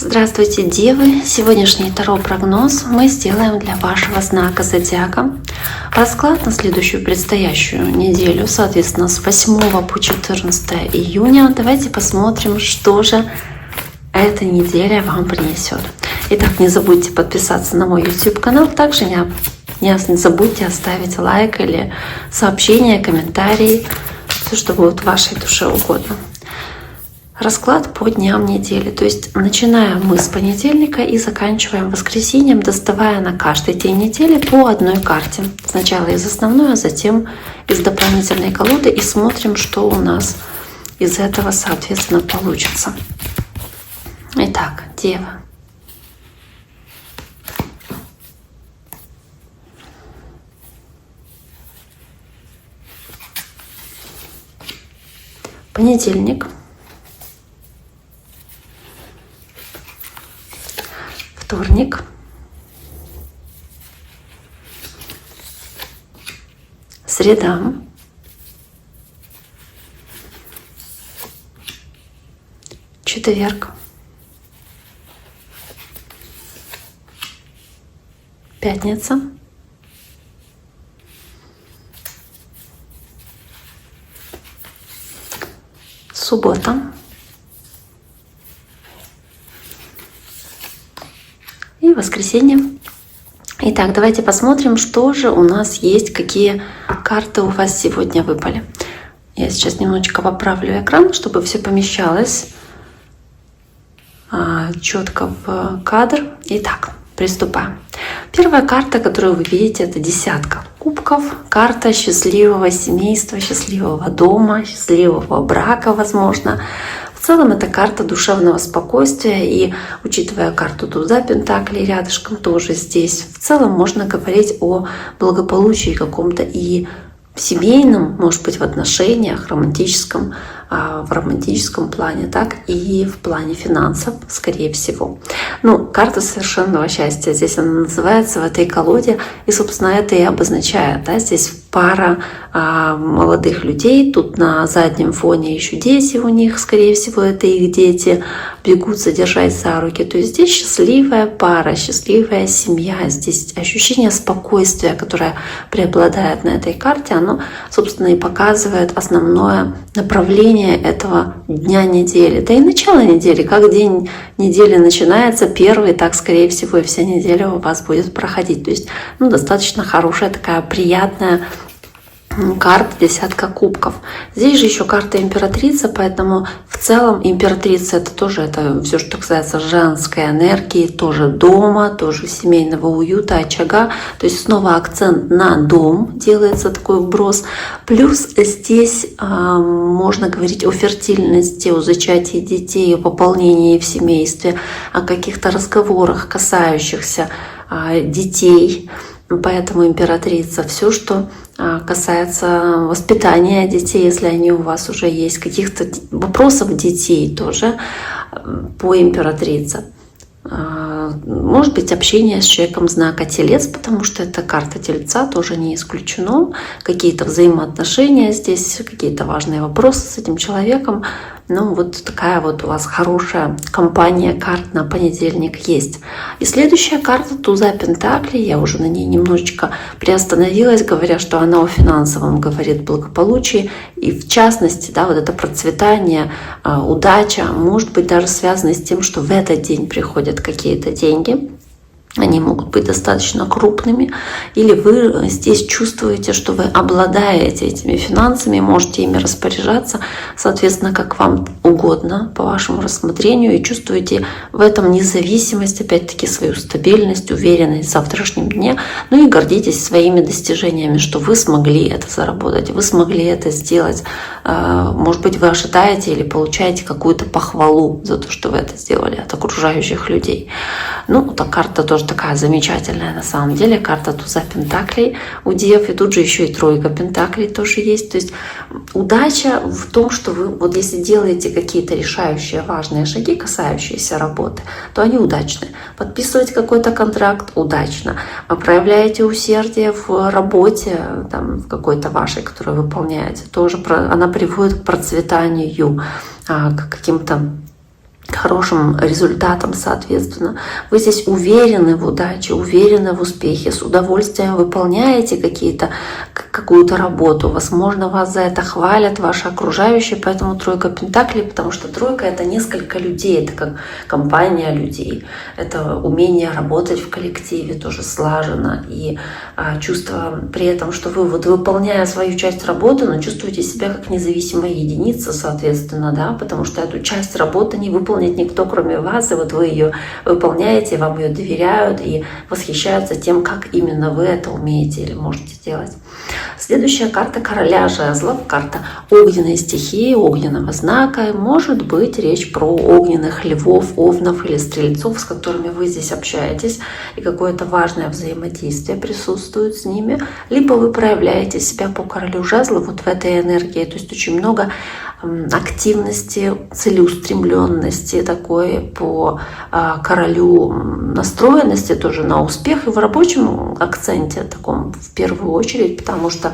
Здравствуйте, Девы! Сегодняшний таро-прогноз мы сделаем для вашего знака зодиака. Расклад на следующую предстоящую неделю, соответственно, с 8 по 14 июня. Давайте посмотрим, что же эта неделя вам принесет. Итак, не забудьте подписаться на мой YouTube-канал. Также не забудьте оставить лайк или сообщение, комментарий, все, что будет вашей душе угодно. Расклад по дням недели, то есть начинаем мы с понедельника и заканчиваем воскресеньем, доставая на каждый день недели по одной карте. Сначала из основной, а затем из дополнительной колоды, и смотрим, что у нас из этого, соответственно, получится. Итак, Дева. Понедельник. Вторник, среда, четверг, пятница, суббота и воскресенье. Итак, давайте посмотрим, что же у нас есть, какие карты у вас сегодня выпали. Я сейчас немножечко поправлю экран, чтобы все помещалось четко в кадр. Итак, приступаем. Первая карта, которую вы видите, это десятка кубков. Карта счастливого семейства, счастливого дома, счастливого брака, возможно. В целом это карта душевного спокойствия, и учитывая карту туза пентаклей рядышком тоже здесь, в целом можно говорить о благополучии каком-то и в семейном, может быть, в отношениях, в романтическом плане, так и в плане финансов, скорее всего. Ну, карта совершенного счастья, здесь она называется в этой колоде, и, собственно, это и обозначает, да, здесь пара молодых людей, тут на заднем фоне еще дети у них, скорее всего, это их дети, бегут содержать за руки. То есть здесь счастливая пара, счастливая семья, здесь ощущение спокойствия, которое преобладает на этой карте, оно, собственно, и показывает основное направление этого дня недели. Да и начало недели, как день недели начинается, первый, так, скорее всего, и вся неделя у вас будет проходить. То есть, достаточно хорошая, такая приятная карта десятка кубков. Здесь же еще карта императрица, поэтому в целом императрица это все, что касается женской энергии, тоже дома, тоже семейного уюта, очага. То есть снова акцент на дом делается, такой вброс. Плюс здесь можно говорить о фертильности, о зачатии детей, о пополнении в семействе, о каких-то разговорах, касающихся детей. Поэтому императрица, все, что касается воспитания детей, если они у вас уже есть, каких-то вопросов детей тоже по императрице. Может быть, общение с человеком знака Телец, потому что это карта Тельца, тоже не исключено. Какие-то взаимоотношения здесь, какие-то важные вопросы с этим человеком. Вот такая вот у вас хорошая компания карт на понедельник есть. И следующая карта туза пентаклей. Я уже на ней немножечко приостановилась, говоря, что она о финансовом говорит, благополучии. И в частности, да, вот это процветание, удача, может быть даже связано с тем, что в этот день приходят какие-то деньги. Они могут быть достаточно крупными, или вы здесь чувствуете, что вы обладаете этими финансами, можете ими распоряжаться, соответственно, как вам угодно, по вашему рассмотрению, и чувствуете в этом независимость, опять-таки, свою стабильность, уверенность в завтрашнем дне, и гордитесь своими достижениями, что вы смогли это заработать, вы смогли это сделать. Может быть, вы ожидаете или получаете какую-то похвалу за то, что вы это сделали от окружающих людей. Эта карта тоже такая замечательная на самом деле, карта туза пентаклей у дев, и тут же еще и тройка пентаклей тоже есть. То есть удача в том, что вы если делаете какие-то решающие важные шаги, касающиеся работы, то они удачны. Подписывать какой-то контракт удачно. Проявляете усердие в работе, в какой-то вашей, которую выполняете, тоже она приводит к процветанию, к каким-то хорошим результатам, соответственно. Вы здесь уверены в удаче, уверены в успехе, с удовольствием выполняете какую-то работу. Возможно, вас за это хвалят ваши окружающие, поэтому тройка пентаклей, потому что тройка — это несколько людей, это как компания людей. Это умение работать в коллективе, тоже слаженно, и чувство при этом, что вы вот выполняя свою часть работы, но чувствуете себя как независимая единица, соответственно, да, потому что эту часть работы не выполнит никто, кроме вас, и вот вы ее выполняете, вам ее доверяют и восхищаются тем, как именно вы это умеете или можете делать. Следующая карта — короля жезлов, карта огненной стихии, огненного знака. Может быть речь про огненных львов, овнов или стрельцов, с которыми вы здесь общаетесь, и какое-то важное взаимодействие присутствует с ними. Либо вы проявляете себя по королю жезлов вот в этой энергии, то есть очень много активности, целеустремленности такой по королю, настроенности тоже на успех и в рабочем акценте таком в первую очередь, потому что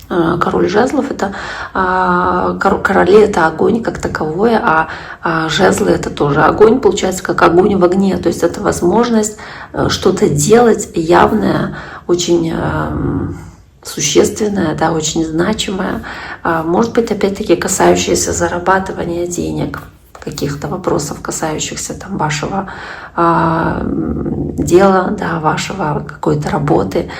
король жезлов — это короли, это огонь как таковое, а жезлы — это тоже огонь, получается, как огонь в огне. То есть это возможность что-то делать явное, очень существенное, да, очень значимое, может быть, опять-таки, касающееся зарабатывания денег, каких-то вопросов, касающихся там вашего дела, да, вашего какой-то работы,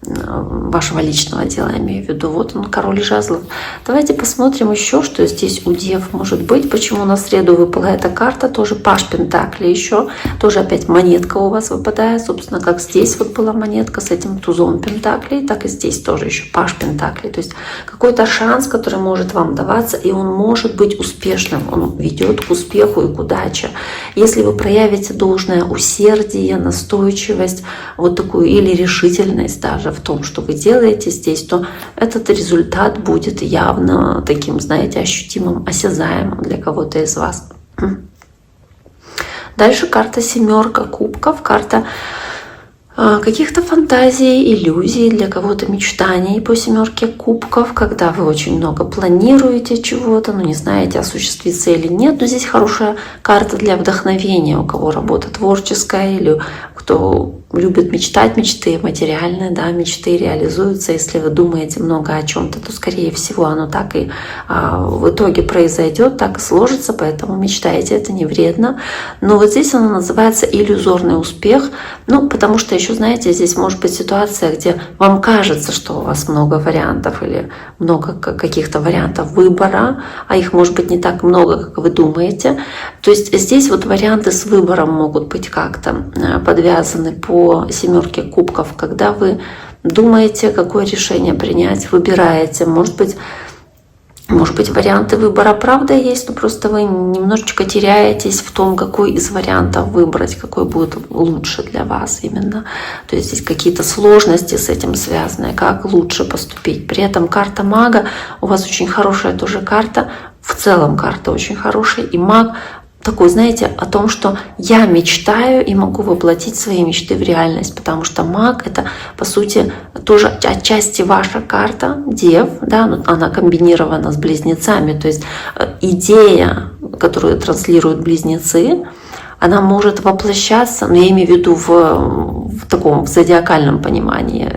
вашего личного дела, я имею в виду. Вот он, король жезлов. Давайте посмотрим еще, что здесь у дев может быть. Почему на среду выпала эта карта. Тоже паж пентаклей еще. Тоже опять монетка у вас выпадает. Собственно, как здесь вот была монетка с этим тузом пентаклей, так и здесь тоже еще паж пентаклей. То есть какой-то шанс, который может вам даваться, и он может быть успешным. Он ведет к успеху и к удаче. Если вы проявите должное усердие, настойчивость, вот такую, или решительность даже в том, что вы делаете здесь, то этот результат будет явно таким, знаете, ощутимым, осязаемым для кого-то из вас. Дальше карта семерка кубков, карта каких-то фантазий, иллюзий, для кого-то мечтаний по семерке кубков, когда вы очень много планируете чего-то, но не знаете, осуществится или нет. Но здесь хорошая карта для вдохновения, у кого работа творческая или кто любит мечтать, мечты материальные, да, мечты реализуются. Если вы думаете много о чем-то, то, скорее всего, оно так и в итоге произойдет, так и сложится, поэтому мечтайте, это не вредно. Но вот здесь оно называется иллюзорный успех, ну, потому что еще, знаете, здесь может быть ситуация, где вам кажется, что у вас много вариантов или много каких-то вариантов выбора, а их может быть не так много, как вы думаете. То есть здесь вот варианты с выбором могут быть как-то подвязаны по семерке кубков, когда вы думаете, какое решение принять, выбираете. Может быть, варианты выбора правда есть, но просто вы немножечко теряетесь в том, какой из вариантов выбрать, какой будет лучше для вас именно. То есть здесь какие-то сложности с этим связаны, как лучше поступить. При этом карта мага у вас очень хорошая тоже карта, в целом карта очень хорошая, и маг такой, знаете, о том, что я мечтаю и могу воплотить свои мечты в реальность, потому что маг — это, по сути, тоже отчасти ваша карта, дев, да, она комбинирована с близнецами, то есть идея, которую транслируют близнецы, она может воплощаться, но я имею в виду в таком зодиакальном понимании,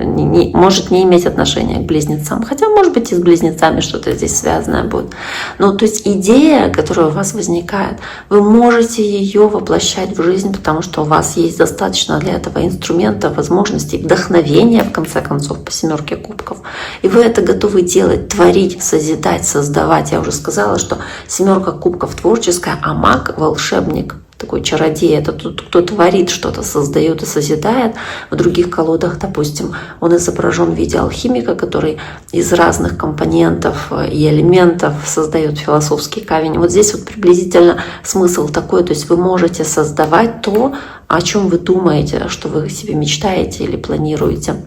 может не иметь отношения к близнецам, хотя, может быть, и с близнецами что-то здесь связанное будет. Но то есть идея, которая у вас возникает, вы можете ее воплощать в жизнь, потому что у вас есть достаточно для этого инструментов, возможностей, вдохновения, в конце концов, по семерке кубков. И вы это готовы делать, творить, созидать, создавать. Я уже сказала, что семерка кубков творческая, а маг — волшебник. Такой чародей — это тот, кто творит что-то, создает и созидает. В других колодах, допустим, он изображен в виде алхимика, который из разных компонентов и элементов создает философский камень. Вот здесь вот приблизительно смысл такой, то есть вы можете создавать то, о чем вы думаете, что вы себе мечтаете или планируете.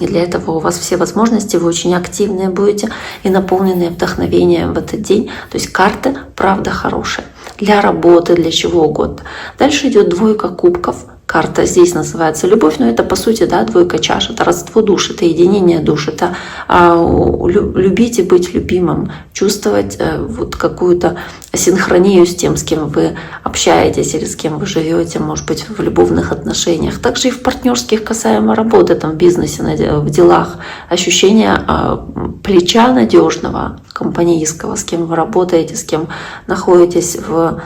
И для этого у вас все возможности, вы очень активные будете и наполненные вдохновением в этот день. То есть карты, правда, хорошие. Для работы, для чего угодно. Дальше идет двойка кубков. карта здесь называется любовь, но это по сути, да, двойка чаш, это родство душ, это единение душ, это любить и быть любимым, чувствовать вот какую-то синхронию с тем, с кем вы общаетесь или с кем вы живете, может быть, в любовных отношениях. Также и в партнерских касаемо работы, там, в бизнесе, в делах, ощущение плеча надежного, компанейского, с кем вы работаете, с кем находитесь в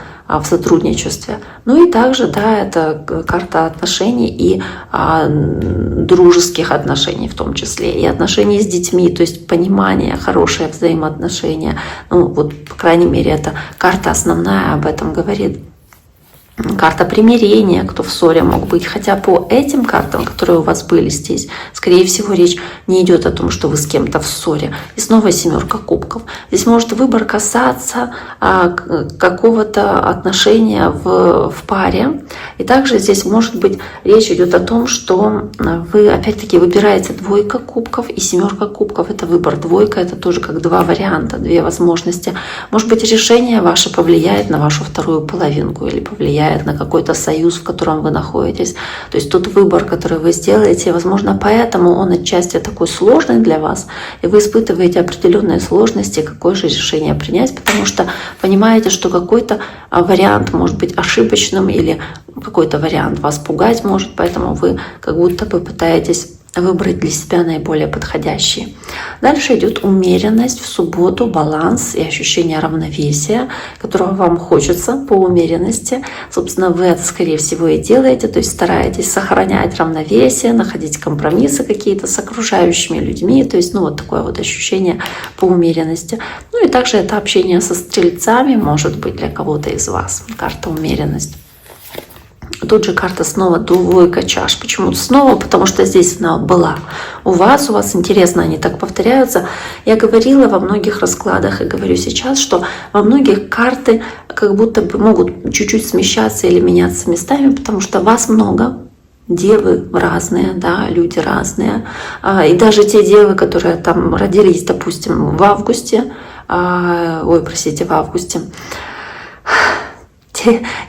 сотрудничестве. Ну и также, да, это карта отношений и дружеских отношений в том числе, и отношений с детьми, то есть понимание, хорошее взаимоотношения. Ну вот, по крайней мере, эта карта основная об этом говорит. Карта примирения, кто в ссоре мог быть. Хотя по этим картам, которые у вас были здесь, скорее всего, речь не идет о том, что вы с кем-то в ссоре. И снова семерка кубков. Здесь может выбор касаться какого-то отношения в паре. И также здесь может быть речь идет о том, что вы опять-таки выбираете двойка кубков и семерка кубков. Это выбор. Двойка — это тоже как два варианта, две возможности. Может быть, решение ваше повлияет на вашу вторую половинку или повлияет на какой-то союз, в котором вы находитесь. То есть тот выбор, который вы сделаете, возможно, поэтому он отчасти такой сложный для вас, и вы испытываете определенные сложности, какое же решение принять, потому что понимаете, что какой-то вариант может быть ошибочным или какой-то вариант вас пугать может, поэтому вы как будто бы пытаетесь выбрать для себя наиболее подходящие. Дальше идет умеренность в субботу, баланс и ощущение равновесия, которого вам хочется по умеренности. Собственно, вы это, скорее всего, и делаете, то есть стараетесь сохранять равновесие, находить компромиссы какие-то с окружающими людьми, то есть, ну, вот такое вот ощущение по умеренности. Ну и также это общение со стрельцами, может быть, для кого-то из вас. Карта умеренность. Тут же карта снова двойка чаш. Почему снова? Потому что здесь она была у вас интересно, они так повторяются. Я говорила во многих раскладах и говорю сейчас, что во многих карты как будто бы могут чуть-чуть смещаться или меняться местами, потому что вас много, девы разные, да, люди разные. И даже те девы, которые там родились, допустим, в августе, в августе,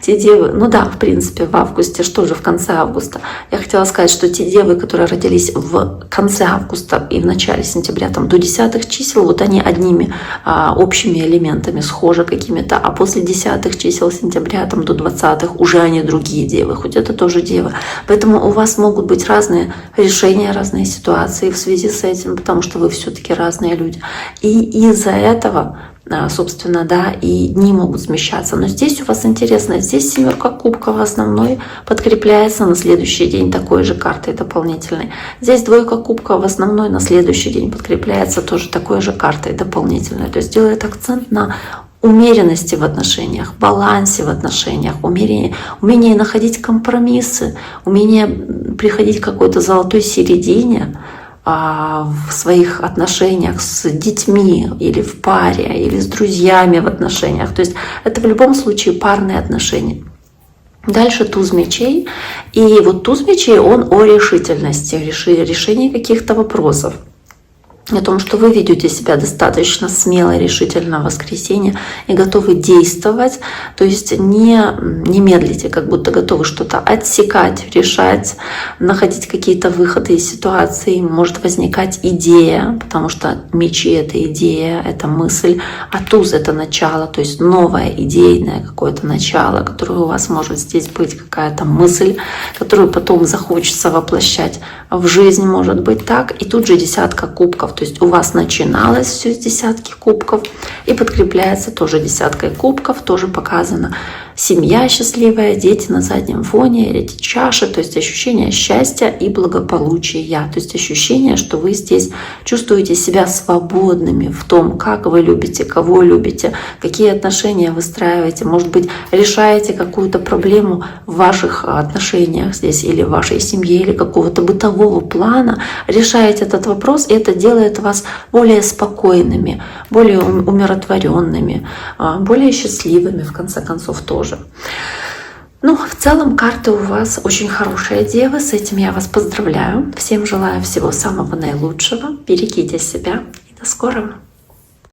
те девы, ну да, в принципе, в августе, что же в конце августа. Я хотела сказать, что те девы, которые родились в конце августа и в начале сентября, там до 10 чисел, вот они одними общими элементами схожи какими-то, а после 10 чисел сентября, там до 20 уже они другие девы, хоть это тоже девы. Поэтому у вас могут быть разные решения, разные ситуации в связи с этим, потому что вы все-таки разные люди. И из-за этого, собственно, да, и дни могут смещаться. Но здесь у вас интересно, здесь семерка кубков основной подкрепляется на следующий день такой же картой дополнительной. Здесь двойка кубков в основной на следующий день подкрепляется тоже такой же картой дополнительной. То есть делает акцент на умеренности в отношениях, балансе в отношениях, умение находить компромиссы, умение приходить к какой-то золотой середине в своих отношениях с детьми или в паре, или с друзьями в отношениях. То есть это в любом случае парные отношения. Дальше туз мечей. И вот туз мечей, он о решительности, решении каких-то вопросов. О том, что вы ведете себя достаточно смело и решительно в воскресенье и готовы действовать, то есть не медлите, как будто готовы что-то отсекать, решать, находить какие-то выходы из ситуации. Может возникать идея, потому что мечи — это идея, это мысль, а туз — это начало, то есть новое идейное какое-то начало, которое у вас может здесь быть, какая-то мысль, которую потом захочется воплощать в жизнь, может быть так. И тут же десятка кубков. То есть у вас начиналось все с десятки кубков и подкрепляется тоже десяткой кубков, тоже показано семья счастливая, дети на заднем фоне, эти чаши, то есть ощущение счастья и благополучия, то есть ощущение, что вы здесь чувствуете себя свободными в том, как вы любите, кого любите, какие отношения выстраиваете, может быть, решаете какую-то проблему в ваших отношениях здесь или в вашей семье, или какого-то бытового плана, решаете этот вопрос, и это делает вас более спокойными, более умиротворенными, более счастливыми, в конце концов, тоже. Ну, в целом карты у вас очень хорошие, девы. С этим я вас поздравляю. Всем желаю всего самого наилучшего. Берегите себя и до скорого.